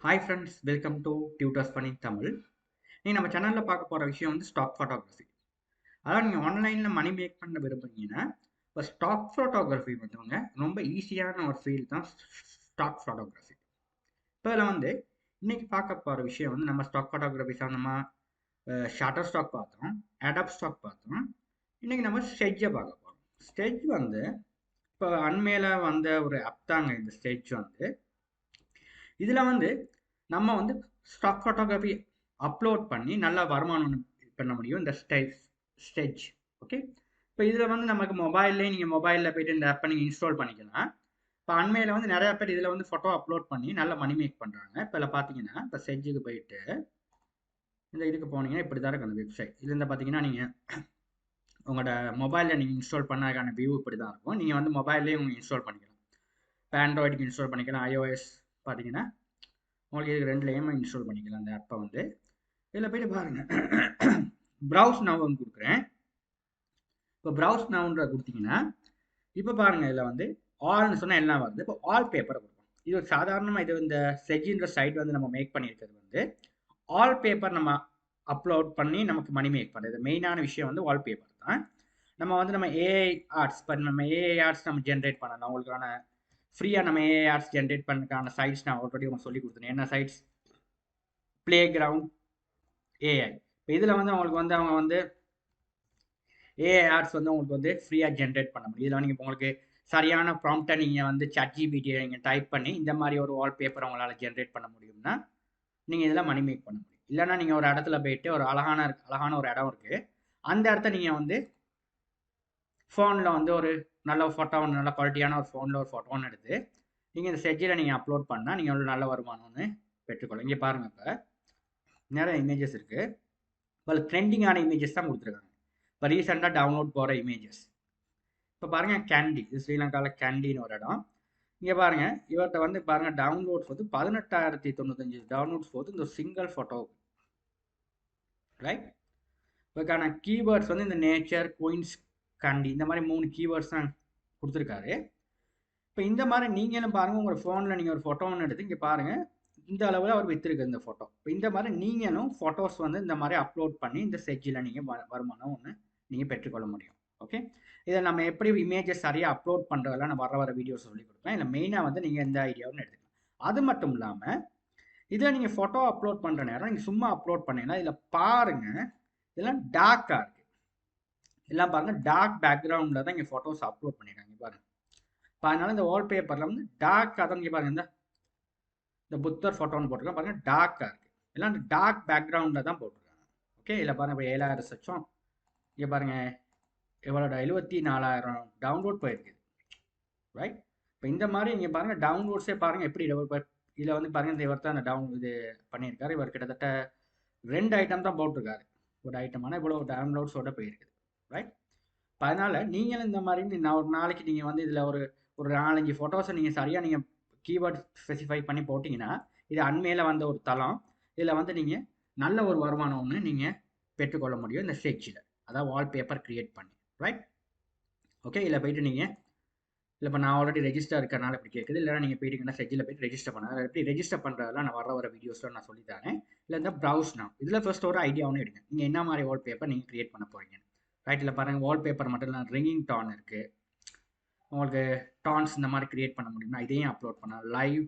Hi friends, welcome to tutors பண்ணி தமிழ். நீங்கள் நம்ம சேனலில் பார்க்க போகிற விஷயம் வந்து ஸ்டாக் ஃபோட்டோகிராஃபி. அதாவது நீங்கள் ஆன்லைனில் மணி மேக் பண்ண விரும்புறீங்கன்னா இப்போ ஸ்டாக் ஃபோட்டோகிராஃபி வந்துவங்க ரொம்ப ஈஸியான ஒரு ஃபீல்ட் தான் ஸ்டாக் ஃபோட்டோகிராஃபி. இப்போ இதில் வந்து இன்னைக்கு பார்க்க போகிற விஷயம் வந்து நம்ம ஸ்டாக் ஃபோட்டோகிராஃபி சம்மந்தமாக ஷட்டர் ஸ்டாக் பார்த்தோம், அடாப் ஸ்டாக் பார்த்தோம். இன்னைக்கு நம்ம ஸ்டெட்ஜை பார்க்க போகிறோம். ஸ்டெட்ஜ் வந்து இப்போ அண்மையில் வந்த ஒரு அப் தாங்க இந்த ஸ்டெட்ஜ் வந்து. இதில் வந்து நம்ம வந்து ஸ்டாக் ஃபோட்டோகிராஃபி அப்லோட் பண்ணி நல்லா வருமானம் பண்ண முடியும் இந்த ஸ்டெட்ஜ். ஓகே, இப்போ இதில் வந்து நமக்கு மொபைல்லே நீங்கள் மொபைலில் போய்ட்டு இந்த ஆப்பை நீங்கள் இன்ஸ்டால் பண்ணிக்கலாம். இப்போ அண்மையில் வந்து நிறையா பேர் இதில் வந்து ஃபோட்டோ அப்லோட் பண்ணி நல்ல மணி மேக் பண்ணுறாங்க. இப்போ இதில் பார்த்தீங்கன்னா இப்போ ஸ்டெட்ஜுக்கு போயிட்டு இந்த இதுக்கு போனீங்கன்னா இப்படி தான் இருக்கும் அந்த வெப்சைட். இதுலேருந்து பார்த்தீங்கன்னா நீங்கள் உங்களோட மொபைலில் நீங்கள் இன்ஸ்டால் பண்ணதுக்கான வியூ இப்படி தான் இருக்கும். நீங்கள் வந்து மொபைல்லேயே உங்களுக்கு இன்ஸ்டால் பண்ணிக்கலாம். இப்போ ஆண்ட்ராய்டுக்கு இன்ஸ்டால் பண்ணிக்கலாம், iOS பார்த்தீங்கன்னா உங்களுக்கு இதுக்கு ரெண்டுலேயுமே இன்ஸ்டால் பண்ணிக்கலாம் அந்த ஆப்பை வந்து. இதில் போய்ட்டு பாருங்கள், ப்ரௌஸ் நவுன்னு கொடுக்குறேன். இப்போ ப்ரௌஸ் நவுன்ற கொடுத்தீங்கன்னா இப்போ பாருங்கள் இதில் வந்து ஆல்னு சொன்னால் எல்லாம் வருது. இப்போ ஆல் பேப்பரை கொடுக்கும். இது ஒரு சாதாரணமாக இது இந்த செஜின்ற சைட் வந்து நம்ம மேக் பண்ணியிருக்கிறது வந்து ஆல் பேப்பர் நம்ம அப்லோட் பண்ணி நமக்கு மணி மேக் பண்ணுறது. மெயினான விஷயம் வந்து வால் பேப்பர் தான். நம்ம வந்து நம்ம ஏஐ ஆர்ட்ஸ் இப்போ நம்ம ஏஐ ஆர்ட்ஸ் நம்ம ஜென்ரேட் பண்ணலாம். உங்களுக்கான ஃப்ரீயாக நம்ம ஏஐ ஆர்ட்ஸ் ஜென்ரேட் பண்ணுறதுக்கான சைட்ஸ் நான் ஆல்ரெடி உங்களுக்கு சொல்லி கொடுத்துருந்தேன். என்ன சைட்ஸ்? Play ground AI. இப்போ இதில் வந்து அவங்களுக்கு வந்து அவங்க வந்து ஏஐ ஆர்ட்ஸ் வந்து உங்களுக்கு வந்து ஃப்ரீயாக ஜென்ரேட் பண்ண முடியும். இதில் நீங்கள் உங்களுக்கு சரியான ப்ராம்ப்டை நீங்கள் வந்து ChatGPT நீங்கள் டைப் பண்ணி இந்த மாதிரி ஒரு வால் பேப்பர் உங்களால் ஜென்ரேட் பண்ண முடியும்னா நீங்கள் இதில் மணி மேக் பண்ண முடியும். இல்லைனா நீங்கள் ஒரு இடத்துல போயிட்டு ஒரு அழகான ஒரு இடம் இருக்குது, அந்த இடத்த நீங்கள் வந்து ஃபோனில் வந்து ஒரு நல்ல ஃபோட்டோ ஒன்று, நல்ல குவாலிட்டியான ஒரு ஃபோனில் ஒரு ஃபோட்டோ ஒன்று எடுத்து நீங்கள் இந்த செஜ்ஜில் நீங்கள் அப்லோட் பண்ணால் நீங்கள் ஒரு நல்ல வருமானம்னு பெற்றுக்கொள்ளும். இங்கே பாருங்கள், இப்போ நிறைய இமேஜஸ் இருக்குது. இப்போ ட்ரெண்டிங்கான இமேஜஸ் தான் கொடுத்துருக்காங்க. இப்போ ரீசெண்டாக டவுன்லோட் போகிற இமேஜஸ். இப்போ பாருங்கள் கேண்டி, இது ஸ்ரீலங்காவில் கேண்டின்னு ஒரு இடம். இங்கே பாருங்கள், இவர்கிட்ட வந்து பாருங்கள் டவுன்லோட்ஸ் வந்து 18,095 டவுன்லோட்ஸ் போகுது இந்த சிங்கிள் ஃபோட்டோ. ரைட், இதுக்கான கீவேர்ட்ஸ் வந்து இந்த நேச்சர், குயின்ஸ், கண்டி, இந்த மாதிரி 3 கீவேர்ட்ஸ் தான் கொடுத்துருக்காரு. இப்போ இந்த மாதிரி நீங்களும் பாருங்கள், உங்கள் ஃபோனில் நீங்கள் ஒரு ஃபோட்டோ ஒன்று எடுத்து இங்கே பாருங்கள் இந்த அளவில் அவர் விற்றுருக்கு இந்த ஃபோட்டோ. இப்போ இந்த மாதிரி நீங்களும் ஃபோட்டோஸ் வந்து இந்த மாதிரி அப்லோட் பண்ணி இந்த செஜ்ஜில் நீங்கள் வருமானம் ஒன்று நீங்கள் பெற்றுக்கொள்ள முடியும். ஓகே, இதை நம்ம எப்படி இமேஜஸ் சரியாக அப்லோட் பண்ணுறதெல்லாம் நான் வர வீடியோஸ் சொல்லி கொடுப்பேன். இல்லை மெயினாக வந்து நீங்கள் இந்த ஐடியாவும் எடுத்துக்கலாம். அது மட்டும் இல்லாமல் இதில் நீங்கள் ஃபோட்டோ அப்லோட் பண்ணுற நேரம் நீங்கள் சும்மா அப்லோட் பண்ணீங்கன்னா இதில் பாருங்கள், இதெல்லாம் டார்க்காக இருக்குது. எல்லாம் பாருங்கள் டார்க் பேக்ரவுண்டில் தான் இங்கே ஃபோட்டோஸ் அப்லோட் பண்ணியிருக்காங்க பாருங்கள். இப்போ அதனால இந்த வால்பேப்பரில் வந்து டார்க்காக தான் இங்கே பாருங்கள், இந்த புத்தர் ஃபோட்டோன்னு போட்டிருக்காங்க பாருங்கள், டார்க்காக இருக்குது. எல்லாம் இந்த டார்க் பேக்ரவுண்டில் தான் போட்டிருக்காங்க. ஓகே, இதில் பாருங்கள் இப்போ 7,000 சச்சம் இங்கே பாருங்கள் எவ்வளோ 74,000 டவுன்லோட் போயிருக்குது. ரைட், இப்போ இந்த மாதிரி இங்கே பாருங்கள் டவுன்லோட்ஸே பாருங்கள் எப்படி இதில் வந்து பாருங்கள் இந்த இவர் தான் அந்த இது பண்ணியிருக்காரு. இவர் கிட்டத்தட்ட 2 ஐட்டம் தான் போட்டிருக்காரு. ஒரு ஐட்டமான இவ்வளோ டவுன்லோட்ஸோட போயிருக்குது. ரைட், இப்போ அதனால் நீங்களும் இந்த மாதிரி ஒரு நாளைக்கு நீங்கள் வந்து இதில் ஒரு 4-5 ஃபோட்டோஸை நீங்கள் சரியாக நீங்கள் கீவேர்ட் ஸ்பெசிஃபை பண்ணி போட்டிங்கன்னா இது அண்மையில் வந்த ஒரு தளம். இதில் வந்து நீங்கள் நல்ல ஒரு வருமானம் ஒன்று நீங்கள் பெற்றுக்கொள்ள முடியும் இந்த ஸ்டெட்ஜில், அதாவது வால்பேப்பர் க்ரியேட் பண்ணி. ரைட், ஓகே, இதில் போய்ட்டு நீங்கள் இல்லை இப்போ நான் ஆல்ரெடி ரெஜிஸ்டர் இருக்கிறனால இப்படி கேட்குது. இல்லைனா நீங்கள் போயிட்டீங்கன்னா செஜ்ஜில் போய்ட்டு ரெஜிஸ்டர் பண்ண, எப்படி ரெஜிஸ்டர் பண்ணுறதெல்லாம் நான் வர வீடியோஸில் நான் சொல்லித்தரேன். இல்லை இந்த ப்ரௌஸ் நான் இதில் ஃபர்ஸ்ட் ஒரு ஐடியா ஒன்று எடுங்க, நீங்கள் என்ன மாதிரி வால்பேப்பர் நீங்கள் க்ரியேட் பண்ண போகிறீங்க. ரைட்டில் பாருங்கள் வால்பேப்பர் மட்டும் இல்லை, ரிங்கிங் டான் இருக்குது. உங்களுக்கு டான்ஸ் இந்த மாதிரி க்ரியேட் பண்ண முடியும்னா இதையும் அப்லோட் பண்ணலாம். லைவ்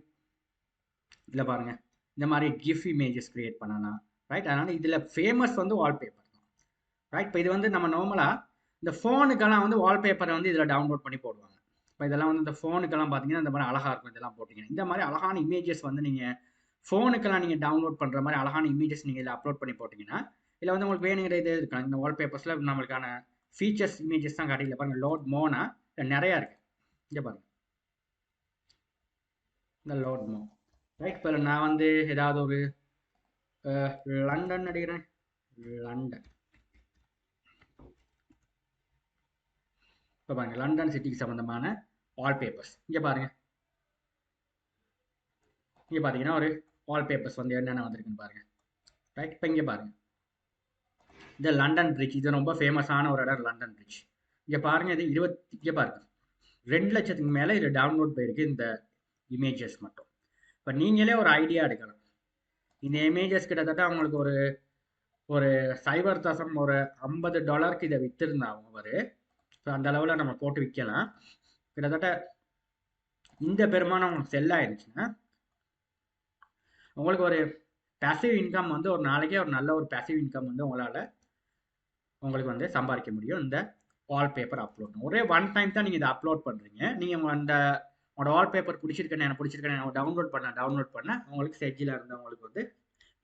இதில் பாருங்கள் இந்த மாதிரி கிஃப் இமேஜஸ் க்ரியேட் பண்ணலாம். ரைட், அதனால் இதில் ஃபேமஸ் வந்து வால்பேப்பர் தான். ரைட், இப்போ இது வந்து நம்ம நார்மலாக இந்த ஃபோனுக்கெல்லாம் வந்து வால்பேப்பரை வந்து இதில் டவுன்லோட் பண்ணி போடுவாங்க. இப்போ இதெல்லாம் வந்து இந்த ஃபோனுக்கெல்லாம் பார்த்தீங்கன்னா இந்த மாதிரி அழகாக இருக்கும். இதெல்லாம் போட்டிங்கன்னா இந்த மாதிரி அழகான இமேஜஸ் வந்து நீங்கள் ஃபோனுக்கெல்லாம் நீங்கள் டவுன்லோட் பண்ணுற மாதிரி அழகான இமேஜஸ் நீங்கள் இதில் அப்லோட் பண்ணி போட்டிங்கன்னா இதில் வந்து உங்களுக்கு வேணுங்கிற இதே இருக்கலாம். இந்த வால்பேப்பர்ஸில் நம்மளுக்கான ஃபீச்சர்ஸ் இமேஜஸ் தான் காட்டியில் பாருங்கள். லோட் மோனா நிறையா இருக்குது. இங்கே பாருங்கள் இந்த லோட் மோ. ரைட், இப்போ நான் வந்து ஏதாவது ஒரு லண்டன் அடிக்கிறேன். லண்டன், இப்போ பாருங்கள் லண்டன் சிட்டிக்கு சம்மந்தமான வால்பேப்பர்ஸ் இங்கே பாருங்கள். இங்கே பார்த்தீங்கன்னா ஒரு வால்பேப்பர்ஸ் வந்து என்னென்ன வந்திருக்குன்னு பாருங்கள். ரைட், இப்போ இங்கே பாருங்கள் இந்த லண்டன் பிரிட்ஜ், இது ரொம்ப ஃபேமஸான ஒரு இடம் லண்டன் பிரிட்ஜ். இங்கே பாருங்கள் இது இங்கே பாருங்கள் 2 லட்சத்துக்கு மேலே இதில் டவுன்லோட் போயிருக்கு இந்த இமேஜஸ் மட்டும். இப்போ நீங்களே ஒரு ஐடியா எடுக்கலாம். இந்த இமேஜஸ் கிட்டத்தட்ட அவங்களுக்கு ஒரு ஒரு சைபர் தசம் ஒரு $50 இதை வித்திருந்தாங்க அவரு. ஸோ அந்த அளவில் நம்ம போட்டு விற்கலாம். கிட்டத்தட்ட இந்த பெருமானம் உங்களுக்கு செல் ஆயிடுச்சுன்னா உங்களுக்கு ஒரு பேசிவ் இன்கம் வந்து ஒரு நாளைக்கே ஒரு நல்ல ஒரு பேசிவ் இன்கம் வந்து உங்களுக்கு வந்து சம்பாதிக்க முடியும். இந்த வால்பேப்பர் அப்லோட் ஒரே ஒன் டைம் தான் நீங்கள் இதை அப்லோட் பண்ணுறீங்க. நீங்கள் உங்களோட வால்பேப்பர் பிடிச்சிருக்கேன் எனக்கு பிடிச்சிருக்கேன் நான் டவுன்லோட் பண்ண உங்களுக்கு செஜ்ஜில் இருந்தவங்களுக்கு வந்து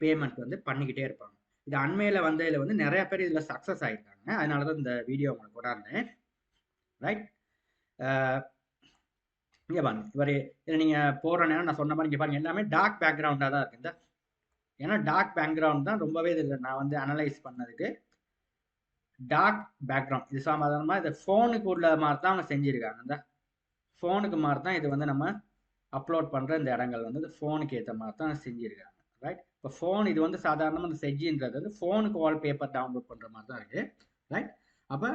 பேமெண்ட் வந்து பண்ணிக்கிட்டே இருப்பாங்க. இது அண்மையில் வந்து இதில் வந்து நிறைய பேர் இதில் சக்ஸஸ் ஆகிருக்காங்க. அதனால தான் இந்த வீடியோ உங்களுக்கு கொண்டாடுறேன். ரைட், இங்கே பாருங்க, இதில் நீங்கள் போடுற நேரம் நான் சொன்ன மாதிரி இங்கே பாருங்க எல்லாமே டார்க் பேக்ரவுண்டாக தான் இருக்குது. ஏன்னா டார்க் பேக்ரவுண்ட் தான் ரொம்பவே இதில் நான் வந்து அனலைஸ் பண்ணதுக்கு டார்க் பேக்ரவுண்ட். இது சாதாரணமாக இது ஃபோனுக்கு உள்ள மாதிரி தான் அவங்க செஞ்சுருக்காங்க. இந்த ஃபோனுக்கு மாதிரி தான் இது வந்து நம்ம அப்லோட் பண்ணுற இந்த இடங்கள் வந்து ஃபோனுக்கு ஏற்ற மாதிரி தான் செஞ்சுருக்காங்க. ரைட், இப்போ ஃபோன் இது வந்து சாதாரணமாக இந்த செஜ்ஜின்றது வந்து ஃபோனுக்கு வால்பேப்பர் டவுன்லோட் பண்ணுற மாதிரி தான் இருக்குது. ரைட், அப்போ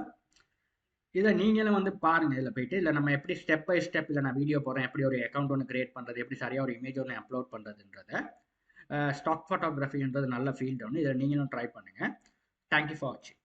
இதை நீங்களும் வந்து பாருங்க. இதில் போயிட்டு இல்லை நம்ம எப்படி ஸ்டெப் பை ஸ்டெப் இதில் நான் வீடியோ போடுறேன், எப்படி ஒரு அக்கௌண்ட் ஒன்று கிரியேட் பண்ணுறது, எப்படி சரியாக ஒரு இமேஜ் ஒன்று அப்லோட் பண்ணுறதுன்றத ஸ்டாக் ஃபோட்டோகிராஃபின்றது நல்ல ஃபீல்டு ஒன்று. இதில் நீங்களும் ட்ரை பண்ணுங்கள். தேங்க்யூ ஃபார் வாட்சிங்.